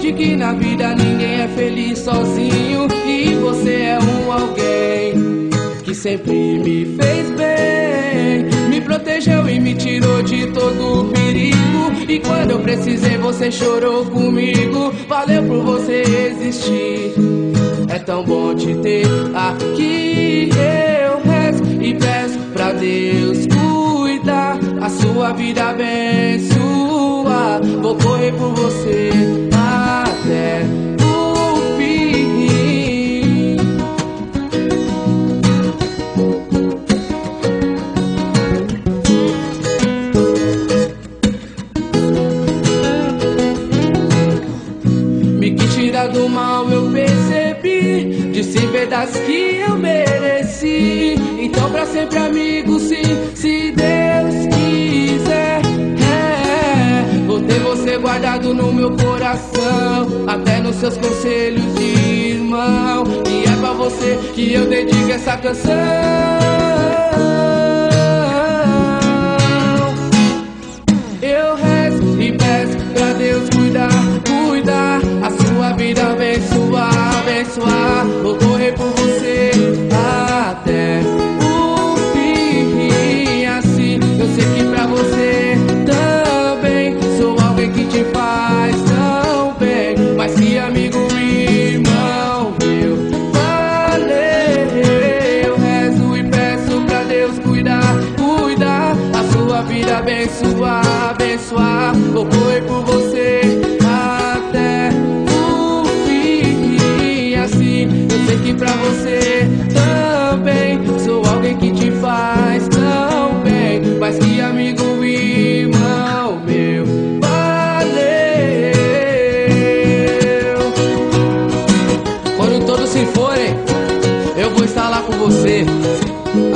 de que na vida ninguém é feliz sozinho, e você é um alguém que sempre me fez bem, me protegeu e me tirou de todo perigo. E quando eu precisei você chorou comigo. Valeu por você existir, é tão bom te ter aqui. Eu rezo e peço pra Deus cuidar, a sua vida abençoar. Vou correr por você até o fim. Me quis tirar do mal, eu percebi, disse verdades que eu mereci. Então pra sempre amigo, sim, se Deus quiser, vou ter você guardado no meu coração, até nos seus conselhos de irmão. E é pra você que eu dedico essa canção. Eu rezo e peço pra Deus cuidar, cuidar, a sua vida abençoar, abençoar. Vou correr por você até o fim. Assim eu sei que pra você também sou alguém que te faz tão bem, mas que amigo e irmão meu. Valeu, eu rezo e peço pra Deus cuidar, cuidar, a sua vida abençoar, abençoar. Vou correr por você até o fim. Assim eu sei que pra você também sou alguém que te faz tão bem, mas que amigo e irmão meu. Valeu. Quando todos se forem, eu vou estar lá com você.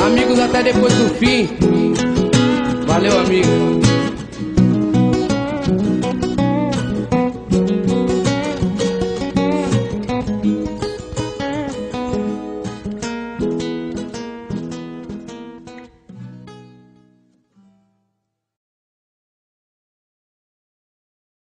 Amigos até depois do fim. Valeu, amigo.